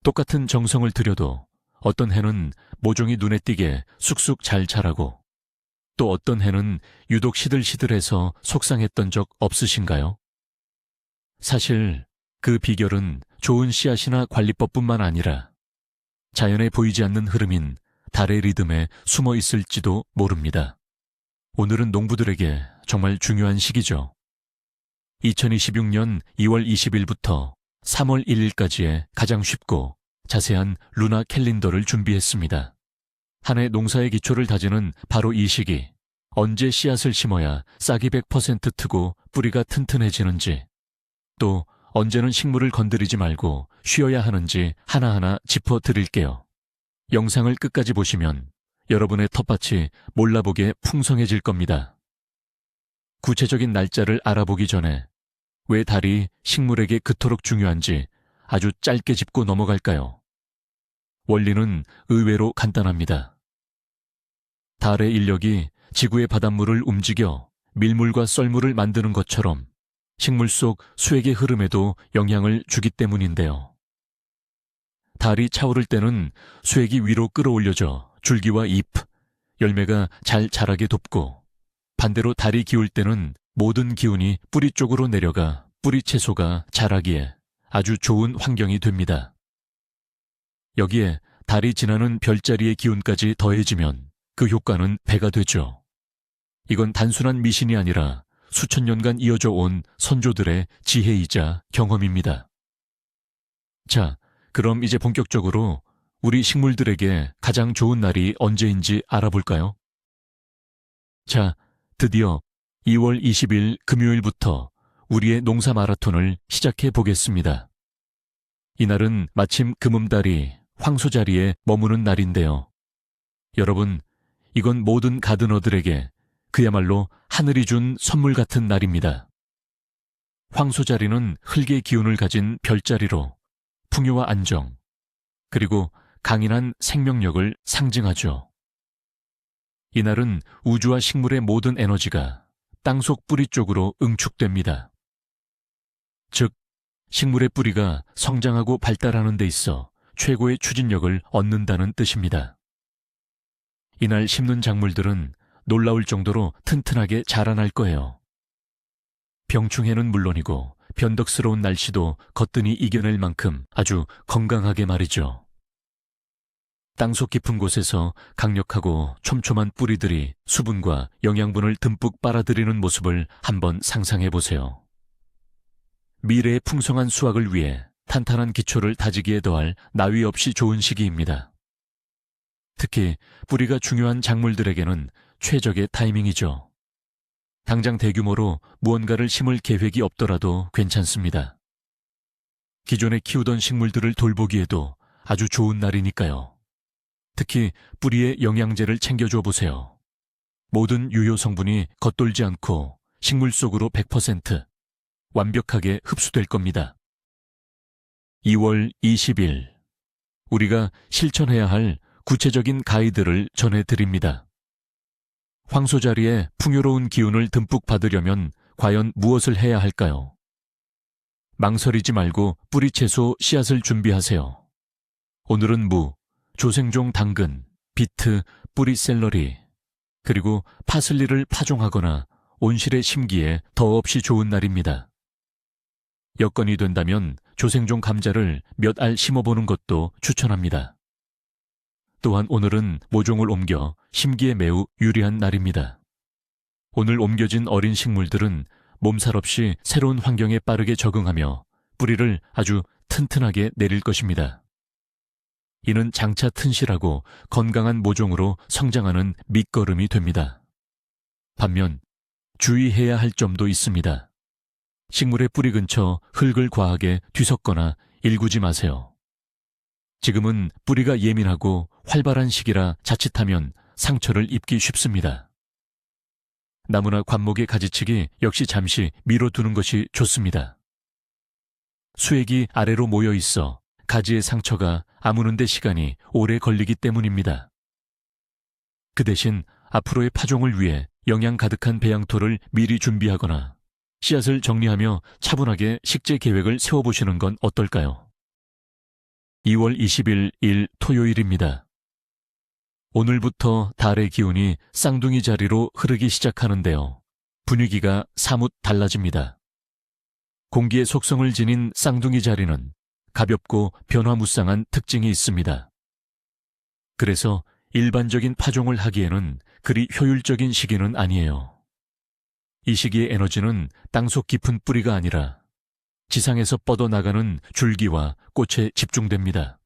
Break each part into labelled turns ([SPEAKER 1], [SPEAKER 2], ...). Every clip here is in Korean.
[SPEAKER 1] 똑같은 정성을 들여도 어떤 해는 모종이 눈에 띄게 쑥쑥 잘 자라고 또 어떤 해는 유독 시들시들해서 속상했던 적 없으신가요? 사실 그 비결은 좋은 씨앗이나 관리법뿐만 아니라 자연에 보이지 않는 흐름인 달의 리듬에 숨어 있을지도 모릅니다. 오늘은 농부들에게 정말 중요한 시기죠. 2026년 2월 20일부터 3월 1일까지의 가장 쉽고 자세한 루나 캘린더를 준비했습니다. 한 해 농사의 기초를 다지는 바로 이 시기, 언제 씨앗을 심어야 싹이 100% 트고 뿌리가 튼튼해지는지, 또 언제는 식물을 건드리지 말고 쉬어야 하는지 하나하나 짚어드릴게요. 영상을 끝까지 보시면 여러분의 텃밭이 몰라보게 풍성해질 겁니다. 구체적인 날짜를 알아보기 전에 왜 달이 식물에게 그토록 중요한지 아주 짧게 짚고 넘어갈까요? 원리는 의외로 간단합니다. 달의 인력이 지구의 바닷물을 움직여 밀물과 썰물을 만드는 것처럼 식물 속 수액의 흐름에도 영향을 주기 때문인데요. 달이 차오를 때는 수액이 위로 끌어올려져 줄기와 잎, 열매가 잘 자라게 돕고, 반대로 달이 기울 때는 모든 기운이 뿌리 쪽으로 내려가 뿌리 채소가 자라기에 아주 좋은 환경이 됩니다. 여기에 달이 지나는 별자리의 기운까지 더해지면 그 효과는 배가 되죠. 이건 단순한 미신이 아니라 수천 년간 이어져 온 선조들의 지혜이자 경험입니다. 자, 그럼 이제 본격적으로 우리 식물들에게 가장 좋은 날이 언제인지 알아볼까요? 자, 드디어 2월 20일 금요일부터 우리의 농사 마라톤을 시작해 보겠습니다. 이날은 마침 금음달이 황소자리에 머무는 날인데요. 여러분, 이건 모든 가드너들에게 그야말로 하늘이 준 선물 같은 날입니다. 황소자리는 흙의 기운을 가진 별자리로 풍요와 안정, 그리고 강인한 생명력을 상징하죠. 이날은 우주와 식물의 모든 에너지가 땅속 뿌리 쪽으로 응축됩니다. 즉, 식물의 뿌리가 성장하고 발달하는 데 있어 최고의 추진력을 얻는다는 뜻입니다. 이날 심는 작물들은 놀라울 정도로 튼튼하게 자라날 거예요. 병충해는 물론이고 변덕스러운 날씨도 거뜬히 이겨낼 만큼 아주 건강하게 말이죠. 땅속 깊은 곳에서 강력하고 촘촘한 뿌리들이 수분과 영양분을 듬뿍 빨아들이는 모습을 한번 상상해 보세요. 미래의 풍성한 수확을 위해 탄탄한 기초를 다지기에 더할 나위 없이 좋은 시기입니다. 특히 뿌리가 중요한 작물들에게는 최적의 타이밍이죠. 당장 대규모로 무언가를 심을 계획이 없더라도 괜찮습니다. 기존에 키우던 식물들을 돌보기에도 아주 좋은 날이니까요. 특히 뿌리에 영양제를 챙겨줘 보세요. 모든 유효 성분이 겉돌지 않고 식물 속으로 100% 완벽하게 흡수될 겁니다. 2월 20일, 우리가 실천해야 할 구체적인 가이드를 전해드립니다. 황소자리에 풍요로운 기운을 듬뿍 받으려면 과연 무엇을 해야 할까요? 망설이지 말고 뿌리채소 씨앗을 준비하세요. 오늘은 무, 조생종 당근, 비트, 뿌리 샐러리, 그리고 파슬리를 파종하거나 온실에 심기에 더없이 좋은 날입니다. 여건이 된다면 조생종 감자를 몇 알 심어보는 것도 추천합니다. 또한 오늘은 모종을 옮겨 심기에 매우 유리한 날입니다. 오늘 옮겨진 어린 식물들은 몸살 없이 새로운 환경에 빠르게 적응하며 뿌리를 아주 튼튼하게 내릴 것입니다. 이는 장차 튼실하고 건강한 모종으로 성장하는 밑거름이 됩니다. 반면 주의해야 할 점도 있습니다. 식물의 뿌리 근처 흙을 과하게 뒤섞거나 일구지 마세요. 지금은 뿌리가 예민하고 활발한 시기라 자칫하면 상처를 입기 쉽습니다. 나무나 관목의 가지치기 역시 잠시 미뤄두는 것이 좋습니다. 수액이 아래로 모여 있어 가지의 상처가 아무는 데 시간이 오래 걸리기 때문입니다. 그 대신 앞으로의 파종을 위해 영양 가득한 배양토를 미리 준비하거나 씨앗을 정리하며 차분하게 식재 계획을 세워보시는 건 어떨까요? 2월 20일 일 토요일입니다. 오늘부터 달의 기운이 쌍둥이 자리로 흐르기 시작하는데요. 분위기가 사뭇 달라집니다. 공기의 속성을 지닌 쌍둥이 자리는 가볍고 변화무쌍한 특징이 있습니다. 그래서 일반적인 파종을 하기에는 그리 효율적인 시기는 아니에요. 이 시기의 에너지는 땅속 깊은 뿌리가 아니라 지상에서 뻗어나가는 줄기와 꽃에 집중됩니다.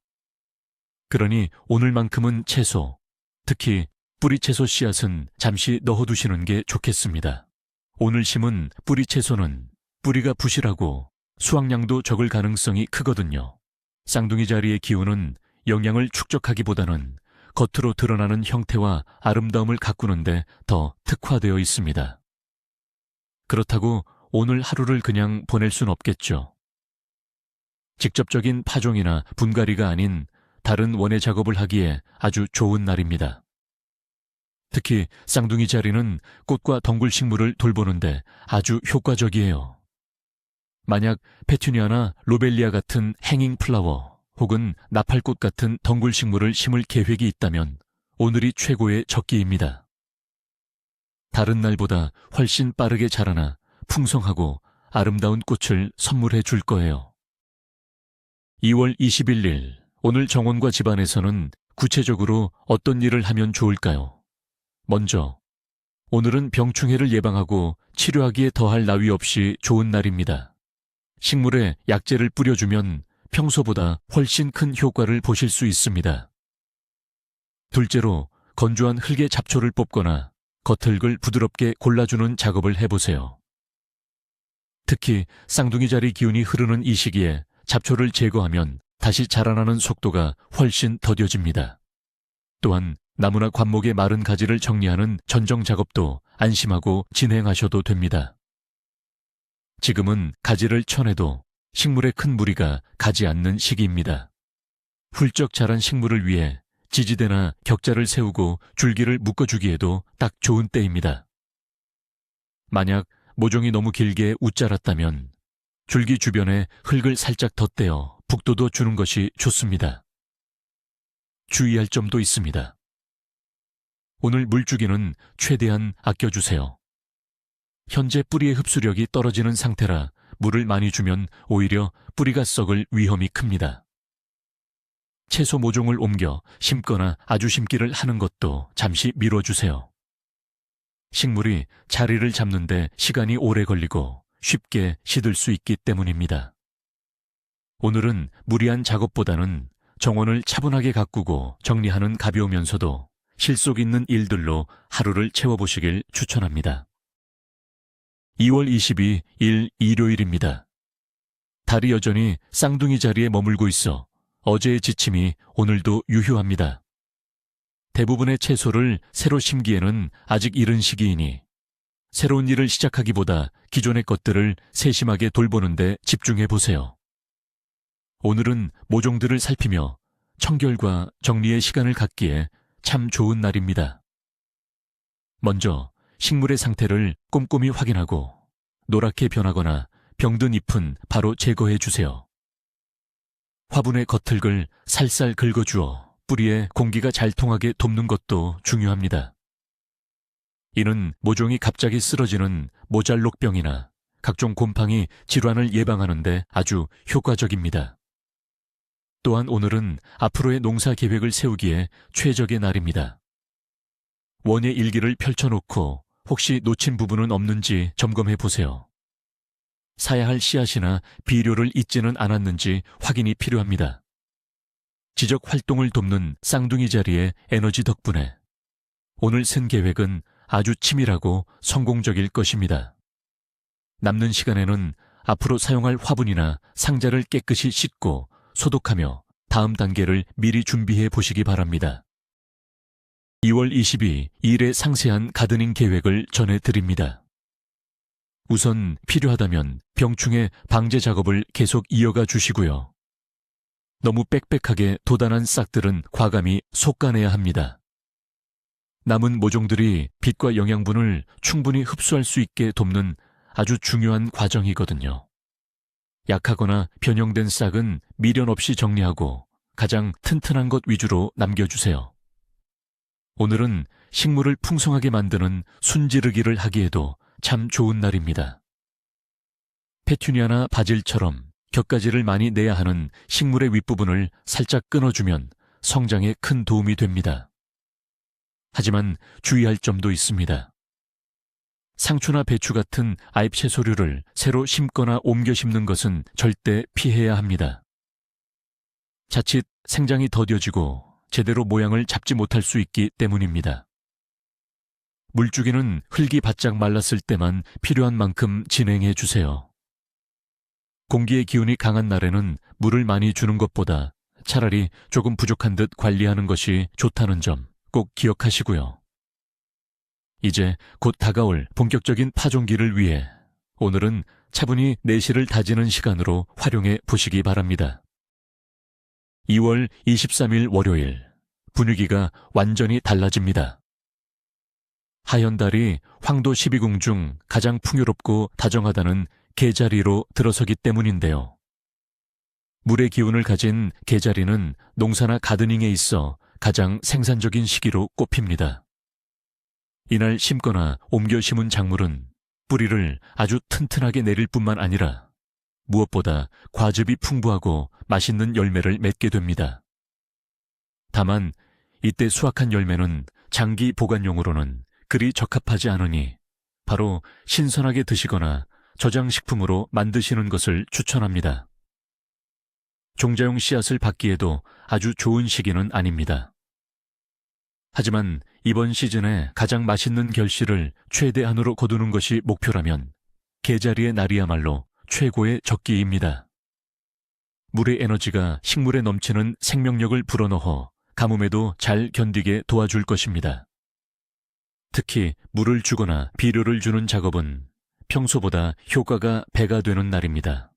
[SPEAKER 1] 그러니 오늘만큼은 채소, 특히 뿌리채소 씨앗은 잠시 넣어두시는 게 좋겠습니다. 오늘 심은 뿌리채소는 뿌리가 부실하고 수확량도 적을 가능성이 크거든요. 쌍둥이 자리의 기운은 영양을 축적하기보다는 겉으로 드러나는 형태와 아름다움을 가꾸는데 더 특화되어 있습니다. 그렇다고 오늘 하루를 그냥 보낼 순 없겠죠. 직접적인 파종이나 분갈이가 아닌 다른 원예 작업을 하기에 아주 좋은 날입니다. 특히 쌍둥이 자리는 꽃과 덩굴 식물을 돌보는데 아주 효과적이에요. 만약 페튜니아나 로벨리아 같은 행잉 플라워 혹은 나팔꽃 같은 덩굴 식물을 심을 계획이 있다면 오늘이 최고의 적기입니다. 다른 날보다 훨씬 빠르게 자라나 풍성하고 아름다운 꽃을 선물해 줄 거예요. 2월 21일 오늘 정원과 집안에서는 구체적으로 어떤 일을 하면 좋을까요? 먼저 오늘은 병충해를 예방하고 치료하기에 더할 나위 없이 좋은 날입니다. 식물에 약재를 뿌려주면 평소보다 훨씬 큰 효과를 보실 수 있습니다. 둘째로 건조한 흙의 잡초를 뽑거나 겉흙을 부드럽게 골라주는 작업을 해보세요. 특히 쌍둥이 자리 기운이 흐르는 이 시기에 잡초를 제거하면 다시 자라나는 속도가 훨씬 더뎌집니다. 또한 나무나 관목의 마른 가지를 정리하는 전정 작업도 안심하고 진행하셔도 됩니다. 지금은 가지를 쳐내도 식물의 큰 무리가 가지 않는 시기입니다. 훌쩍 자란 식물을 위해 지지대나 격자를 세우고 줄기를 묶어주기에도 딱 좋은 때입니다. 만약 모종이 너무 길게 웃자랐다면 줄기 주변에 흙을 살짝 덧대어 북돋워 주는 것이 좋습니다. 주의할 점도 있습니다. 오늘 물주기는 최대한 아껴주세요. 현재 뿌리의 흡수력이 떨어지는 상태라 물을 많이 주면 오히려 뿌리가 썩을 위험이 큽니다. 채소 모종을 옮겨 심거나 아주 심기를 하는 것도 잠시 미뤄주세요. 식물이 자리를 잡는데 시간이 오래 걸리고 쉽게 시들 수 있기 때문입니다. 오늘은 무리한 작업보다는 정원을 차분하게 가꾸고 정리하는 가벼우면서도 실속 있는 일들로 하루를 채워보시길 추천합니다. 2월 22일 일요일입니다. 달이 여전히 쌍둥이 자리에 머물고 있어 어제의 지침이 오늘도 유효합니다. 대부분의 채소를 새로 심기에는 아직 이른 시기이니 새로운 일을 시작하기보다 기존의 것들을 세심하게 돌보는데 집중해 보세요. 오늘은 모종들을 살피며 청결과 정리의 시간을 갖기에 참 좋은 날입니다. 먼저 식물의 상태를 꼼꼼히 확인하고 노랗게 변하거나 병든 잎은 바로 제거해 주세요. 화분의 겉흙을 살살 긁어주어 뿌리에 공기가 잘 통하게 돕는 것도 중요합니다. 이는 모종이 갑자기 쓰러지는 모잘록병이나 각종 곰팡이 질환을 예방하는 데 아주 효과적입니다. 또한 오늘은 앞으로의 농사 계획을 세우기에 최적의 날입니다. 원예 일기를 펼쳐놓고 혹시 놓친 부분은 없는지 점검해 보세요. 사야 할 씨앗이나 비료를 잊지는 않았는지 확인이 필요합니다. 지적 활동을 돕는 쌍둥이 자리의 에너지 덕분에 오늘 쓴 계획은 아주 치밀하고 성공적일 것입니다. 남는 시간에는 앞으로 사용할 화분이나 상자를 깨끗이 씻고 소독하며 다음 단계를 미리 준비해 보시기 바랍니다. 2월 22일 일의 상세한 가드닝 계획을 전해드립니다. 우선 필요하다면 병충해 방제 작업을 계속 이어가 주시고요. 너무 빽빽하게 도단한 싹들은 과감히 솎아내야 합니다. 남은 모종들이 빛과 영양분을 충분히 흡수할 수 있게 돕는 아주 중요한 과정이거든요. 약하거나 변형된 싹은 미련 없이 정리하고 가장 튼튼한 것 위주로 남겨주세요. 오늘은 식물을 풍성하게 만드는 순지르기를 하기에도 참 좋은 날입니다. 페튜니아나 바질처럼 격가지를 많이 내야 하는 식물의 윗부분을 살짝 끊어주면 성장에 큰 도움이 됩니다. 하지만 주의할 점도 있습니다. 상추나 배추 같은 아입 채소류를 새로 심거나 옮겨 심는 것은 절대 피해야 합니다. 자칫 생장이 더뎌지고 제대로 모양을 잡지 못할 수 있기 때문입니다. 물주기는 흙이 바짝 말랐을 때만 필요한 만큼 진행해 주세요. 공기의 기운이 강한 날에는 물을 많이 주는 것보다 차라리 조금 부족한 듯 관리하는 것이 좋다는 점 꼭 기억하시고요. 이제 곧 다가올 본격적인 파종기를 위해 오늘은 차분히 내실을 다지는 시간으로 활용해 보시기 바랍니다. 2월 23일 월요일, 분위기가 완전히 달라집니다. 하얀 달이 황도 12궁 중 가장 풍요롭고 다정하다는 개자리로 들어서기 때문인데요. 물의 기운을 가진 개자리는 농사나 가드닝에 있어 가장 생산적인 시기로 꼽힙니다. 이날 심거나 옮겨 심은 작물은 뿌리를 아주 튼튼하게 내릴 뿐만 아니라 무엇보다 과즙이 풍부하고 맛있는 열매를 맺게 됩니다. 다만 이때 수확한 열매는 장기 보관용으로는 그리 적합하지 않으니 바로 신선하게 드시거나 저장식품으로 만드시는 것을 추천합니다. 종자용 씨앗을 받기에도 아주 좋은 시기는 아닙니다. 하지만 이번 시즌에 가장 맛있는 결실을 최대한으로 거두는 것이 목표라면 개자리의 날이야말로 최고의 적기입니다. 물의 에너지가 식물에 넘치는 생명력을 불어넣어 가뭄에도 잘 견디게 도와줄 것입니다. 특히 물을 주거나 비료를 주는 작업은 평소보다 효과가 배가 되는 날입니다.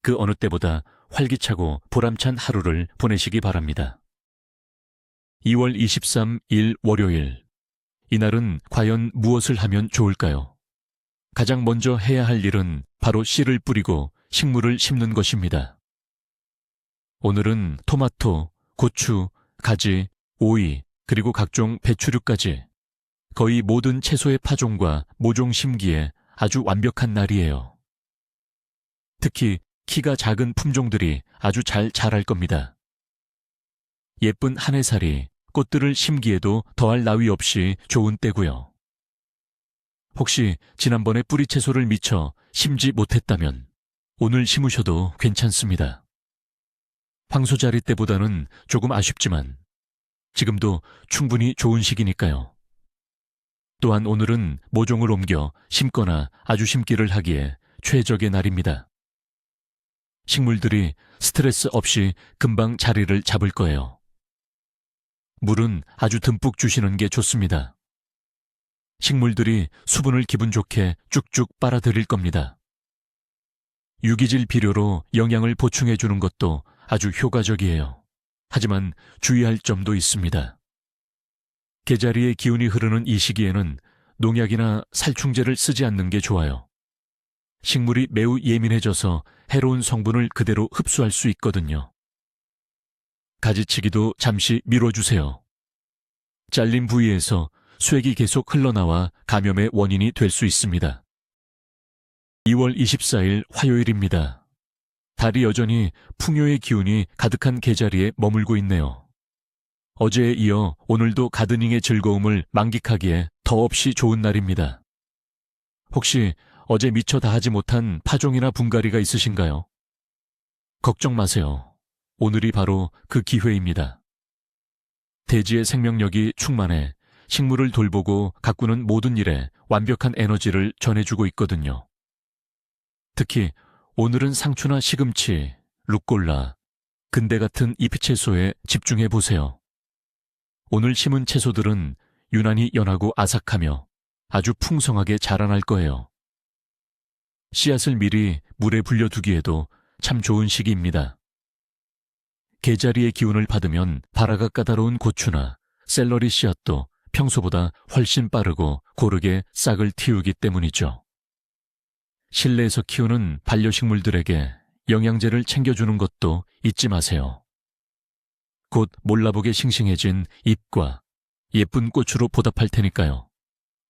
[SPEAKER 1] 그 어느 때보다 활기차고 보람찬 하루를 보내시기 바랍니다. 2월 23일 월요일, 이날은 과연 무엇을 하면 좋을까요? 가장 먼저 해야 할 일은 바로 씨를 뿌리고 식물을 심는 것입니다. 오늘은 토마토, 고추, 가지, 오이, 그리고 각종 배추류까지 거의 모든 채소의 파종과 모종 심기에 아주 완벽한 날이에요. 특히 키가 작은 품종들이 아주 잘 자랄 겁니다. 예쁜 한 해살이 꽃들을 심기에도 더할 나위 없이 좋은 때고요. 혹시 지난번에 뿌리 채소를 미처 심지 못했다면 오늘 심으셔도 괜찮습니다. 황소자리 때보다는 조금 아쉽지만 지금도 충분히 좋은 시기니까요. 또한 오늘은 모종을 옮겨 심거나 아주 심기를 하기에 최적의 날입니다. 식물들이 스트레스 없이 금방 자리를 잡을 거예요. 물은 아주 듬뿍 주시는 게 좋습니다. 식물들이 수분을 기분 좋게 쭉쭉 빨아들일 겁니다. 유기질 비료로 영양을 보충해 주는 것도 아주 효과적이에요. 하지만 주의할 점도 있습니다. 개자리의 기운이 흐르는 이 시기에는 농약이나 살충제를 쓰지 않는 게 좋아요. 식물이 매우 예민해져서 해로운 성분을 그대로 흡수할 수 있거든요. 가지치기도 잠시 미뤄주세요. 잘린 부위에서 쇠기 계속 흘러나와 감염의 원인이 될 수 있습니다. 2월 24일 화요일입니다. 달이 여전히 풍요의 기운이 가득한 개자리에 머물고 있네요. 어제에 이어 오늘도 가드닝의 즐거움을 만끽하기에 더없이 좋은 날입니다. 혹시 어제 미처 다 하지 못한 파종이나 분갈이가 있으신가요? 걱정 마세요. 오늘이 바로 그 기회입니다. 대지의 생명력이 충만해 식물을 돌보고 가꾸는 모든 일에 완벽한 에너지를 전해주고 있거든요. 특히 오늘은 상추나 시금치, 루꼴라, 근대 같은 잎채소에 집중해 보세요. 오늘 심은 채소들은 유난히 연하고 아삭하며 아주 풍성하게 자라날 거예요. 씨앗을 미리 물에 불려두기에도 참 좋은 시기입니다. 개자리의 기운을 받으면 발화가 까다로운 고추나 샐러리 씨앗도 평소보다 훨씬 빠르고 고르게 싹을 틔우기 때문이죠. 실내에서 키우는 반려식물들에게 영양제를 챙겨주는 것도 잊지 마세요. 곧 몰라보게 싱싱해진 잎과 예쁜 꽃으로 보답할 테니까요.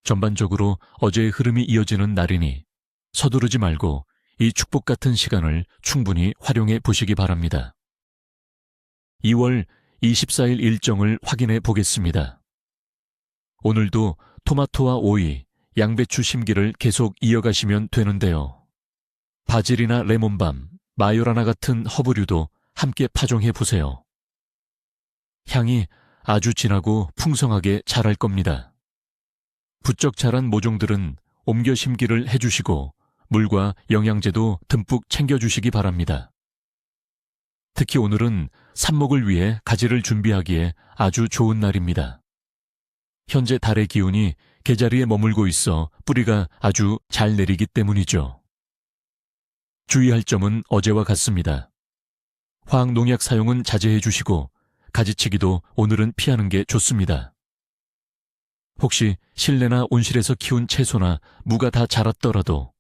[SPEAKER 1] 전반적으로 어제의 흐름이 이어지는 날이니 서두르지 말고 이 축복 같은 시간을 충분히 활용해 보시기 바랍니다. 2월 24일 일정을 확인해 보겠습니다. 오늘도 토마토와 오이, 양배추 심기를 계속 이어가시면 되는데요. 바질이나 레몬밤, 마요라나 같은 허브류도 함께 파종해 보세요. 향이 아주 진하고 풍성하게 자랄 겁니다. 부쩍 자란 모종들은 옮겨 심기를 해주시고 물과 영양제도 듬뿍 챙겨주시기 바랍니다. 특히 오늘은 삽목을 위해 가지를 준비하기에 아주 좋은 날입니다. 현재 달의 기운이 개자리에 머물고 있어 뿌리가 아주 잘 내리기 때문이죠. 주의할 점은 어제와 같습니다. 화학농약 사용은 자제해 주시고 가지치기도 오늘은 피하는 게 좋습니다. 혹시 실내나 온실에서 키운 채소나 무가 다 자랐더라도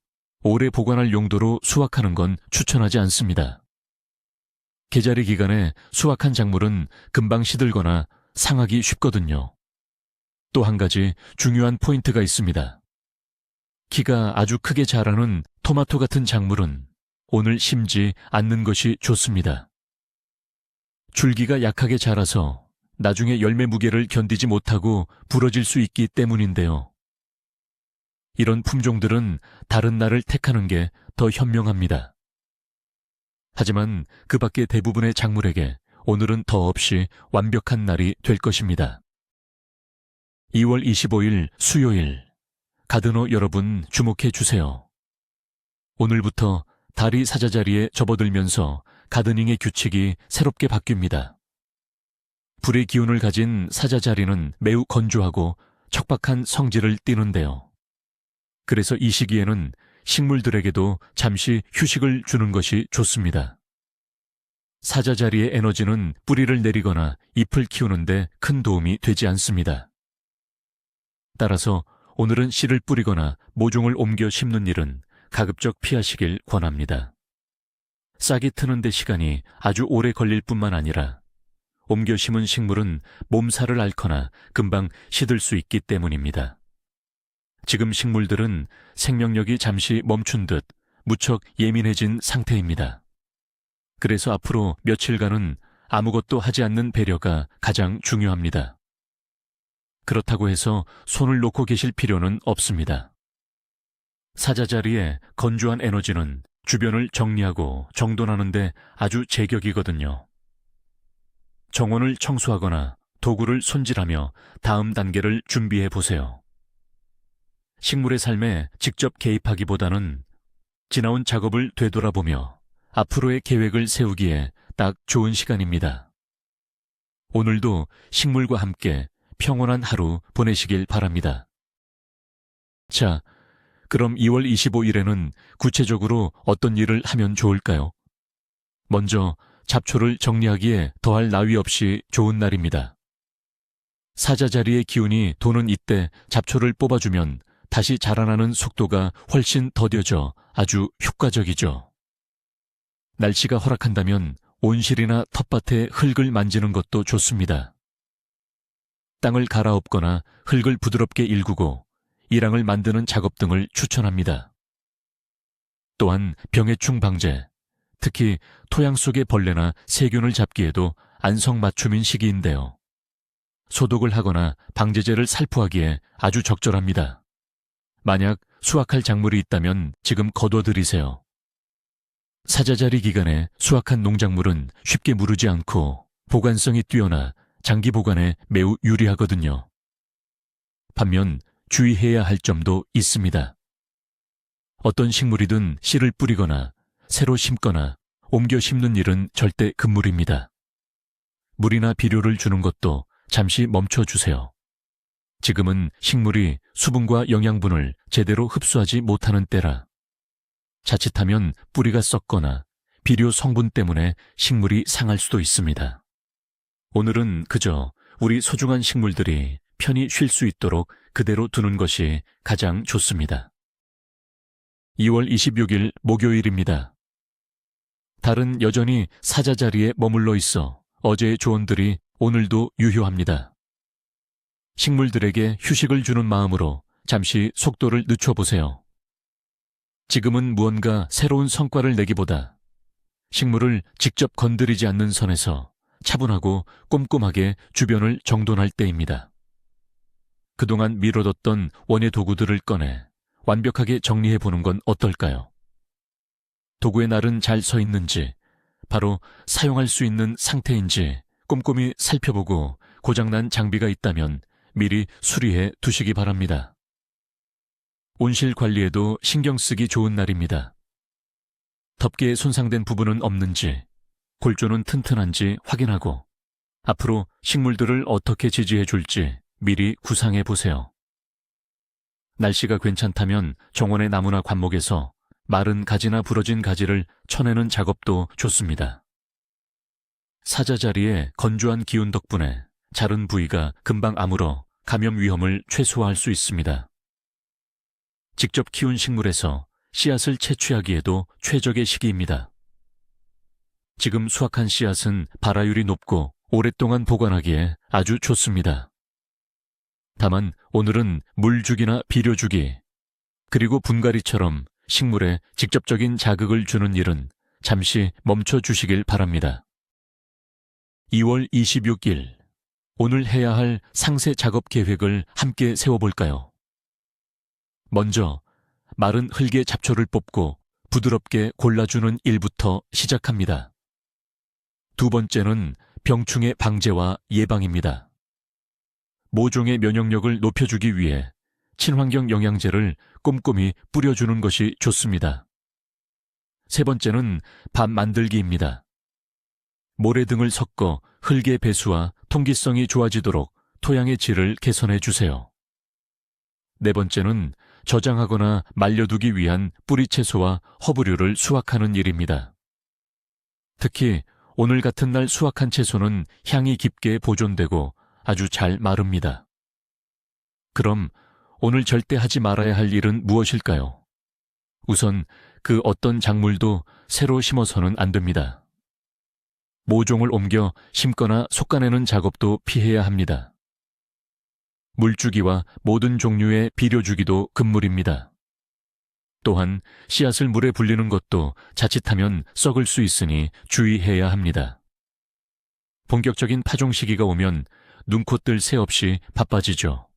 [SPEAKER 1] 오래 보관할 용도로 수확하는 건 추천하지 않습니다. 개자리 기간에 수확한 작물은 금방 시들거나 상하기 쉽거든요. 또 한 가지 중요한 포인트가 있습니다. 키가 아주 크게 자라는 토마토 같은 작물은 오늘 심지 않는 것이 좋습니다. 줄기가 약하게 자라서 나중에 열매 무게를 견디지 못하고 부러질 수 있기 때문인데요. 이런 품종들은 다른 날을 택하는 게 더 현명합니다. 하지만 그 밖의 대부분의 작물에게 오늘은 더없이 완벽한 날이 될 것입니다. 2월 25일 수요일, 가드너 여러분 주목해 주세요. 오늘부터 달이 사자자리에 접어들면서 가드닝의 규칙이 새롭게 바뀝니다. 불의 기운을 가진 사자자리는 매우 건조하고 척박한 성질을 띠는데요. 그래서 이 시기에는 식물들에게도 잠시 휴식을 주는 것이 좋습니다. 사자자리의 에너지는 뿌리를 내리거나 잎을 키우는데 큰 도움이 되지 않습니다. 따라서 오늘은 씨를 뿌리거나 모종을 옮겨 심는 일은 가급적 피하시길 권합니다. 싹이 트는 데 시간이 아주 오래 걸릴 뿐만 아니라 옮겨 심은 식물은 몸살을 앓거나 금방 시들 수 있기 때문입니다. 지금 식물들은 생명력이 잠시 멈춘 듯 무척 예민해진 상태입니다. 그래서 앞으로 며칠간은 아무것도 하지 않는 배려가 가장 중요합니다. 그렇다고 해서 손을 놓고 계실 필요는 없습니다. 사자자리의 건조한 에너지는 주변을 정리하고 정돈하는 데 아주 제격이거든요. 정원을 청소하거나 도구를 손질하며 다음 단계를 준비해 보세요. 식물의 삶에 직접 개입하기보다는 지나온 작업을 되돌아보며 앞으로의 계획을 세우기에 딱 좋은 시간입니다. 오늘도 식물과 함께 평온한 하루 보내시길 바랍니다. 자, 그럼 2월 25일에는 구체적으로 어떤 일을 하면 좋을까요? 먼저 잡초를 정리하기에 더할 나위 없이 좋은 날입니다. 사자자리의 기운이 도는 이때 잡초를 뽑아주면 다시 자라나는 속도가 훨씬 더뎌져 아주 효과적이죠. 날씨가 허락한다면 온실이나 텃밭에 흙을 만지는 것도 좋습니다. 땅을 갈아엎거나 흙을 부드럽게 일구고 이랑을 만드는 작업 등을 추천합니다. 또한 병해충 방제, 특히 토양 속의 벌레나 세균을 잡기에도 안성맞춤인 시기인데요. 소독을 하거나 방제제를 살포하기에 아주 적절합니다. 만약 수확할 작물이 있다면 지금 거둬들이세요. 사자자리 기간에 수확한 농작물은 쉽게 무르지 않고 보관성이 뛰어나 장기 보관에 매우 유리하거든요. 반면 주의해야 할 점도 있습니다. 어떤 식물이든 씨를 뿌리거나 새로 심거나 옮겨 심는 일은 절대 금물입니다. 물이나 비료를 주는 것도 잠시 멈춰주세요. 지금은 식물이 수분과 영양분을 제대로 흡수하지 못하는 때라 자칫하면 뿌리가 썩거나 비료 성분 때문에 식물이 상할 수도 있습니다. 오늘은 그저 우리 소중한 식물들이 편히 쉴 수 있도록 그대로 두는 것이 가장 좋습니다. 2월 26일 목요일입니다. 달은 여전히 사자자리에 머물러 있어 어제의 조언들이 오늘도 유효합니다. 식물들에게 휴식을 주는 마음으로 잠시 속도를 늦춰보세요. 지금은 무언가 새로운 성과를 내기보다 식물을 직접 건드리지 않는 선에서 차분하고 꼼꼼하게 주변을 정돈할 때입니다. 그동안 미뤄뒀던 원예 도구들을 꺼내 완벽하게 정리해보는 건 어떨까요? 도구의 날은 잘 서 있는지, 바로 사용할 수 있는 상태인지 꼼꼼히 살펴보고 고장난 장비가 있다면 미리 수리해 두시기 바랍니다. 온실 관리에도 신경 쓰기 좋은 날입니다. 덮개에 손상된 부분은 없는지, 골조는 튼튼한지 확인하고 앞으로 식물들을 어떻게 지지해 줄지 미리 구상해 보세요. 날씨가 괜찮다면 정원의 나무나 관목에서 마른 가지나 부러진 가지를 쳐내는 작업도 좋습니다. 사자 자리에 건조한 기운 덕분에 자른 부위가 금방 아물어 감염 위험을 최소화할 수 있습니다. 직접 키운 식물에서 씨앗을 채취하기에도 최적의 시기입니다. 지금 수확한 씨앗은 발화율이 높고 오랫동안 보관하기에 아주 좋습니다. 다만 오늘은 물주기나 비료주기, 그리고 분갈이처럼 식물에 직접적인 자극을 주는 일은 잠시 멈춰주시길 바랍니다. 2월 26일, 오늘 해야 할 상세 작업 계획을 함께 세워볼까요? 먼저 마른 흙의 잡초를 뽑고 부드럽게 골라주는 일부터 시작합니다. 두 번째는 병충해 방제와 예방입니다. 모종의 면역력을 높여주기 위해 친환경 영양제를 꼼꼼히 뿌려주는 것이 좋습니다. 세 번째는 밥 만들기입니다. 모래 등을 섞어 흙의 배수와 통기성이 좋아지도록 토양의 질을 개선해 주세요. 네 번째는 저장하거나 말려두기 위한 뿌리 채소와 허브류를 수확하는 일입니다. 특히 오늘 같은 날 수확한 채소는 향이 깊게 보존되고 아주 잘 마릅니다. 그럼 오늘 절대 하지 말아야 할 일은 무엇일까요? 우선 그 어떤 작물도 새로 심어서는 안 됩니다. 모종을 옮겨 심거나 솎아내는 작업도 피해야 합니다. 물주기와 모든 종류의 비료주기도 금물입니다. 또한 씨앗을 물에 불리는 것도 자칫하면 썩을 수 있으니 주의해야 합니다. 본격적인 파종 시기가 오면 눈코 뜰 새 없이 바빠지죠.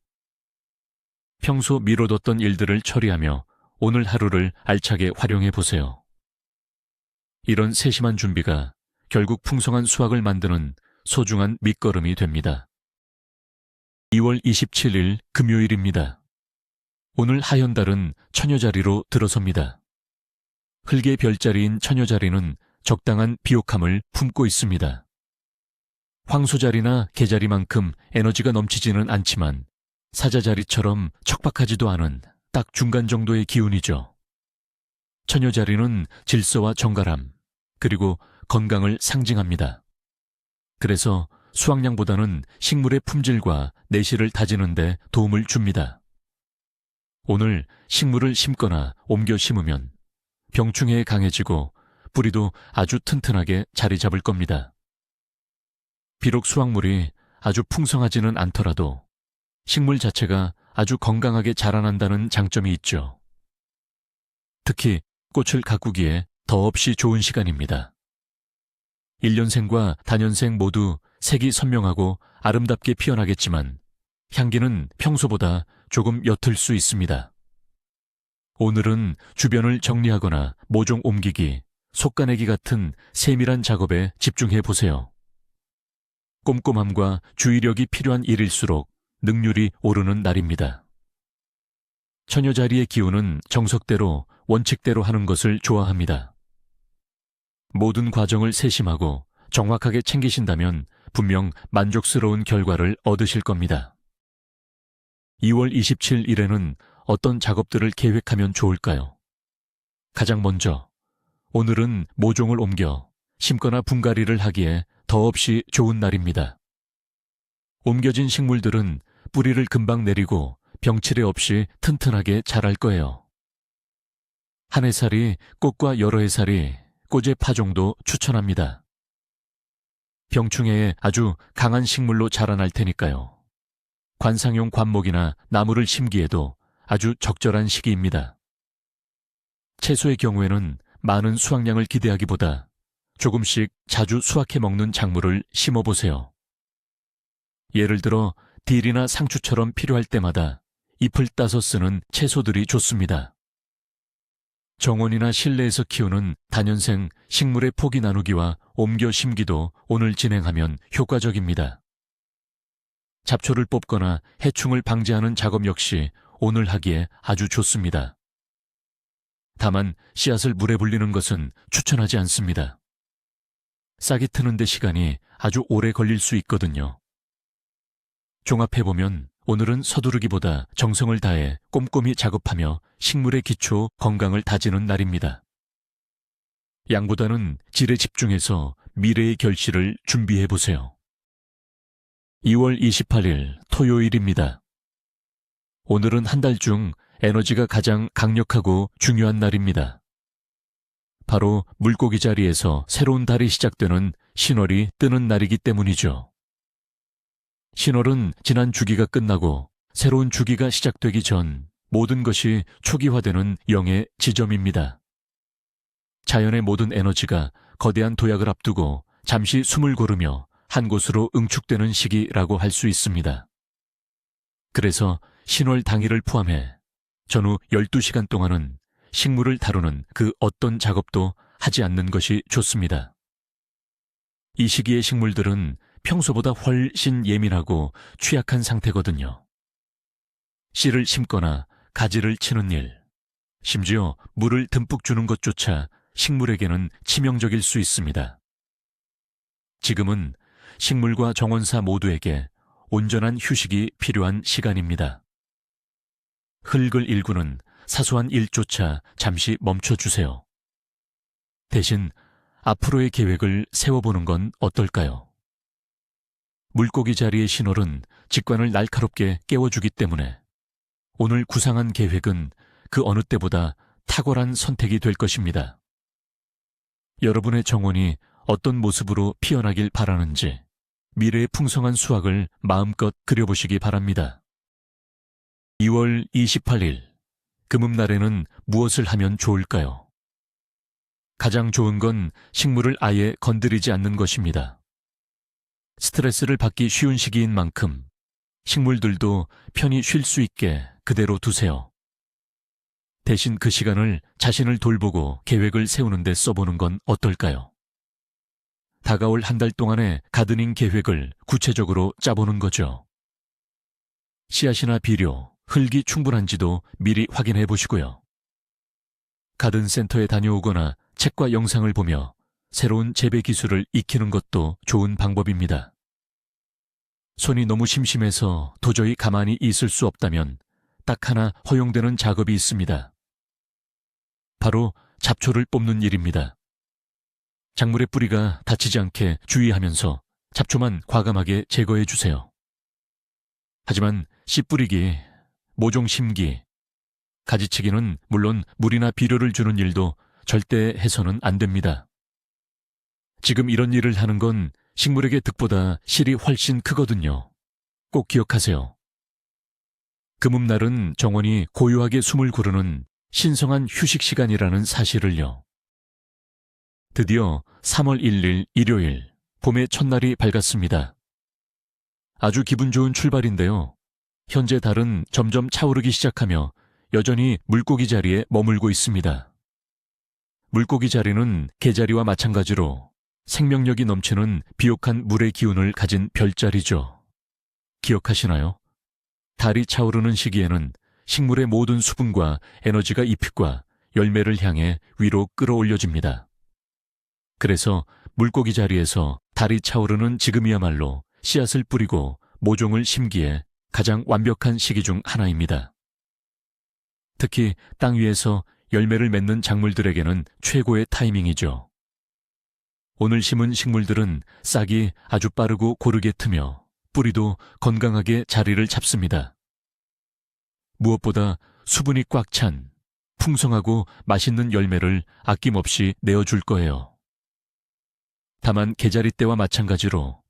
[SPEAKER 1] 평소 미뤄뒀던 일들을 처리하며 오늘 하루를 알차게 활용해 보세요. 이런 세심한 준비가 결국 풍성한 수확을 만드는 소중한 밑거름이 됩니다. 2월 27일 금요일입니다. 오늘 하현달은 처녀자리로 들어섭니다. 흙의 별자리인 처녀자리는 적당한 비옥함을 품고 있습니다. 황소자리나 개자리만큼 에너지가 넘치지는 않지만 사자자리처럼 척박하지도 않은 딱 중간 정도의 기운이죠. 처녀자리는 질서와 정갈함, 그리고 건강을 상징합니다. 그래서 수확량보다는 식물의 품질과 내실을 다지는 데 도움을 줍니다. 오늘 식물을 심거나 옮겨 심으면 병충해에 강해지고 뿌리도 아주 튼튼하게 자리 잡을 겁니다. 비록 수확물이 아주 풍성하지는 않더라도 식물 자체가 아주 건강하게 자라난다는 장점이 있죠. 특히 꽃을 가꾸기에 더없이 좋은 시간입니다. 1년생과 다년생 모두 색이 선명하고 아름답게 피어나겠지만 향기는 평소보다 조금 옅을 수 있습니다. 오늘은 주변을 정리하거나 모종 옮기기, 솎아내기 같은 세밀한 작업에 집중해 보세요. 꼼꼼함과 주의력이 필요한 일일수록 능률이 오르는 날입니다. 처녀자리의 기운은 정석대로 원칙대로 하는 것을 좋아합니다. 모든 과정을 세심하고 정확하게 챙기신다면 분명 만족스러운 결과를 얻으실 겁니다. 2월 27일에는 어떤 작업들을 계획하면 좋을까요? 가장 먼저 오늘은 모종을 옮겨 심거나 분갈이를 하기에 더없이 좋은 날입니다. 옮겨진 식물들은 뿌리를 금방 내리고 병치레 없이 튼튼하게 자랄 거예요. 한 해살이 꽃과 여러 해살이 꽃의 파종도 추천합니다. 병충해에 아주 강한 식물로 자라날 테니까요. 관상용 관목이나 나무를 심기에도 아주 적절한 시기입니다. 채소의 경우에는 많은 수확량을 기대하기보다 조금씩 자주 수확해 먹는 작물을 심어보세요. 예를 들어 딜이나 상추처럼 필요할 때마다 잎을 따서 쓰는 채소들이 좋습니다. 정원이나 실내에서 키우는 다년생 식물의 포기 나누기와 옮겨 심기도 오늘 진행하면 효과적입니다. 잡초를 뽑거나 해충을 방제하는 작업 역시 오늘 하기에 아주 좋습니다. 다만 씨앗을 물에 불리는 것은 추천하지 않습니다. 싹이 트는 데 시간이 아주 오래 걸릴 수 있거든요. 종합해보면 오늘은 서두르기보다 정성을 다해 꼼꼼히 작업하며 식물의 기초 건강을 다지는 날입니다. 양보다는 질에 집중해서 미래의 결실을 준비해보세요. 2월 28일 토요일입니다. 오늘은 한 달 중 에너지가 가장 강력하고 중요한 날입니다. 바로 물고기 자리에서 새로운 달이 시작되는 신월이 뜨는 날이기 때문이죠. 신월은 지난 주기가 끝나고 새로운 주기가 시작되기 전 모든 것이 초기화되는 영의 지점입니다. 자연의 모든 에너지가 거대한 도약을 앞두고 잠시 숨을 고르며 한 곳으로 응축되는 시기라고 할 수 있습니다. 그래서 신월 당일을 포함해 전후 12시간 동안은 식물을 다루는 그 어떤 작업도 하지 않는 것이 좋습니다. 이 시기의 식물들은 평소보다 훨씬 예민하고 취약한 상태거든요. 씨를 심거나 가지를 치는 일, 심지어 물을 듬뿍 주는 것조차 식물에게는 치명적일 수 있습니다. 지금은 식물과 정원사 모두에게 온전한 휴식이 필요한 시간입니다. 흙을 일구는 사소한 일조차 잠시 멈춰주세요. 대신 앞으로의 계획을 세워보는 건 어떨까요? 물고기 자리의 신월은 직관을 날카롭게 깨워주기 때문에 오늘 구상한 계획은 그 어느 때보다 탁월한 선택이 될 것입니다. 여러분의 정원이 어떤 모습으로 피어나길 바라는지 미래의 풍성한 수확을 마음껏 그려보시기 바랍니다. 2월 28일 금음날에는 무엇을 하면 좋을까요? 가장 좋은 건 식물을 아예 건드리지 않는 것입니다. 스트레스를 받기 쉬운 시기인 만큼 식물들도 편히 쉴 수 있게 그대로 두세요. 대신 그 시간을 자신을 돌보고 계획을 세우는 데 써보는 건 어떨까요? 다가올 한 달 동안의 가드닝 계획을 구체적으로 짜보는 거죠. 씨앗이나 비료, 흙이 충분한지도 미리 확인해 보시고요. 가든센터에 다녀오거나 책과 영상을 보며 새로운 재배 기술을 익히는 것도 좋은 방법입니다. 손이 너무 심심해서 도저히 가만히 있을 수 없다면 딱 하나 허용되는 작업이 있습니다. 바로 잡초를 뽑는 일입니다. 작물의 뿌리가 다치지 않게 주의하면서 잡초만 과감하게 제거해 주세요. 하지만 씨 뿌리기, 모종 심기, 가지치기는 물론 물이나 비료를 주는 일도 절대 해서는 안 됩니다. 지금 이런 일을 하는 건 식물에게 득보다 실이 훨씬 크거든요. 꼭 기억하세요. 금음날은 정원이 고요하게 숨을 고르는 신성한 휴식 시간이라는 사실을요. 드디어 3월 1일 일요일, 봄의 첫날이 밝았습니다. 아주 기분 좋은 출발인데요. 현재 달은 점점 차오르기 시작하며 여전히 물고기 자리에 머물고 있습니다. 물고기 자리는 개자리와 마찬가지로 생명력이 넘치는 비옥한 물의 기운을 가진 별자리죠. 기억하시나요? 달이 차오르는 시기에는 식물의 모든 수분과 에너지가 잎과 열매를 향해 위로 끌어올려집니다. 그래서 물고기 자리에서 달이 차오르는 지금이야말로 씨앗을 뿌리고 모종을 심기에 가장 완벽한 시기 중 하나입니다. 특히 땅 위에서 열매를 맺는 작물들에게는 최고의 타이밍이죠. 오늘 심은 식물들은 싹이 아주 빠르고 고르게 트며 뿌리도 건강하게 자리를 잡습니다. 무엇보다 수분이 꽉 찬 풍성하고 맛있는 열매를 아낌없이 내어줄 거예요. 다만 계자리 때와 마찬가지로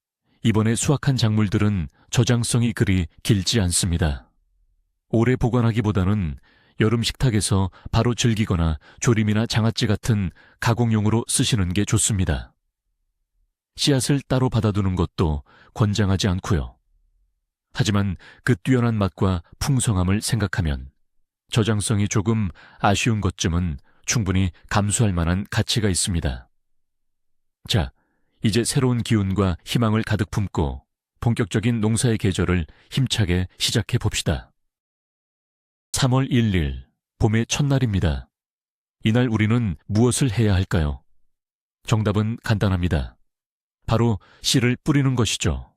[SPEAKER 1] 이번에 수확한 작물들은 저장성이 그리 길지 않습니다. 오래 보관하기보다는 여름 식탁에서 바로 즐기거나 조림이나 장아찌 같은 가공용으로 쓰시는 게 좋습니다. 씨앗을 따로 받아두는 것도 권장하지 않고요. 하지만 그 뛰어난 맛과 풍성함을 생각하면 저장성이 조금 아쉬운 것쯤은 충분히 감수할 만한 가치가 있습니다. 자, 이제 새로운 기운과 희망을 가득 품고 본격적인 농사의 계절을 힘차게 시작해 봅시다. 3월 1일, 봄의 첫날입니다. 이날 우리는 무엇을 해야 할까요? 정답은 간단합니다. 바로 씨를 뿌리는 것이죠.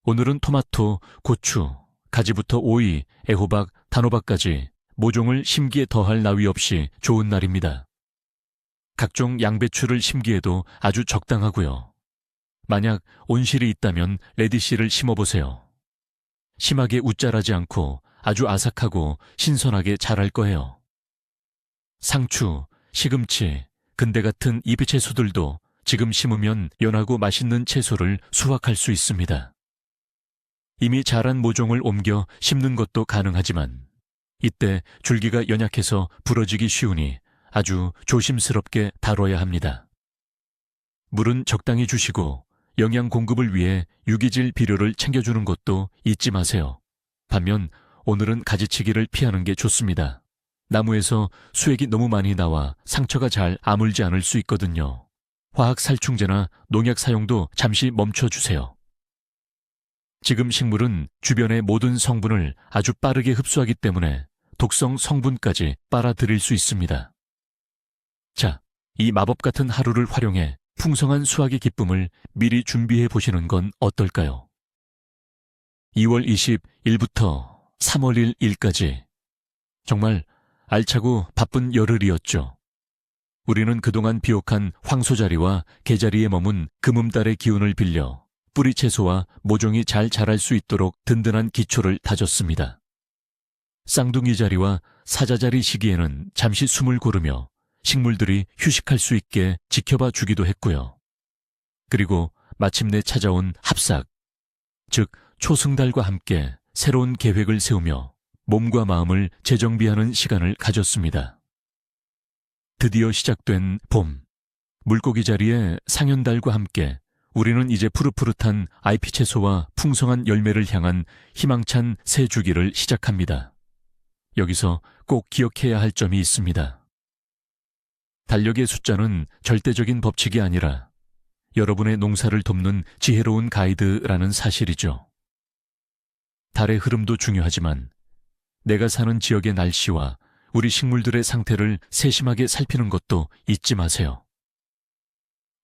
[SPEAKER 1] 오늘은 토마토, 고추, 가지부터 오이, 애호박, 단호박까지 모종을 심기에 더할 나위 없이 좋은 날입니다. 각종 양배추를 심기에도 아주 적당하고요. 만약 온실이 있다면 레디씨를 심어보세요. 심하게 웃자라지 않고 아주 아삭하고 신선하게 자랄 거예요. 상추, 시금치, 근대 같은 잎의 채소들도 지금 심으면 연하고 맛있는 채소를 수확할 수 있습니다. 이미 자란 모종을 옮겨 심는 것도 가능하지만 이때 줄기가 연약해서 부러지기 쉬우니 아주 조심스럽게 다뤄야 합니다. 물은 적당히 주시고 영양 공급을 위해 유기질 비료를 챙겨주는 것도 잊지 마세요. 반면 오늘은 가지치기를 피하는 게 좋습니다. 나무에서 수액이 너무 많이 나와 상처가 잘 아물지 않을 수 있거든요. 화학 살충제나 농약 사용도 잠시 멈춰주세요. 지금 식물은 주변의 모든 성분을 아주 빠르게 흡수하기 때문에 독성 성분까지 빨아들일 수 있습니다. 자, 이 마법 같은 하루를 활용해 풍성한 수확의 기쁨을 미리 준비해 보시는 건 어떨까요? 2월 20일부터 3월 1일까지 정말 알차고 바쁜 열흘이었죠. 우리는 그동안 비옥한 황소자리와 개자리에 머문 금음달의 기운을 빌려 뿌리 채소와 모종이 잘 자랄 수 있도록 든든한 기초를 다졌습니다. 쌍둥이 자리와 사자자리 시기에는 잠시 숨을 고르며 식물들이 휴식할 수 있게 지켜봐 주기도 했고요. 그리고 마침내 찾아온 합삭, 즉 초승달과 함께 새로운 계획을 세우며 몸과 마음을 재정비하는 시간을 가졌습니다. 드디어 시작된 봄, 물고기 자리에 상현달과 함께 우리는 이제 푸릇푸릇한 IP 채소와 풍성한 열매를 향한 희망찬 새 주기를 시작합니다. 여기서 꼭 기억해야 할 점이 있습니다. 달력의 숫자는 절대적인 법칙이 아니라 여러분의 농사를 돕는 지혜로운 가이드라는 사실이죠. 달의 흐름도 중요하지만 내가 사는 지역의 날씨와 우리 식물들의 상태를 세심하게 살피는 것도 잊지 마세요.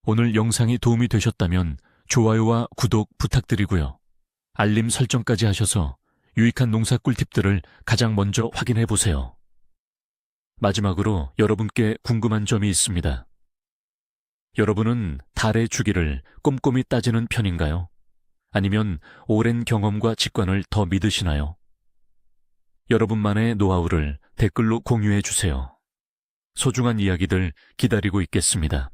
[SPEAKER 1] 오늘 영상이 도움이 되셨다면 좋아요와 구독 부탁드리고요. 알림 설정까지 하셔서 유익한 농사 꿀팁들을 가장 먼저 확인해 보세요. 마지막으로 여러분께 궁금한 점이 있습니다. 여러분은 달의 주기를 꼼꼼히 따지는 편인가요? 아니면 오랜 경험과 직관을 더 믿으시나요? 여러분만의 노하우를 댓글로 공유해 주세요. 소중한 이야기들 기다리고 있겠습니다.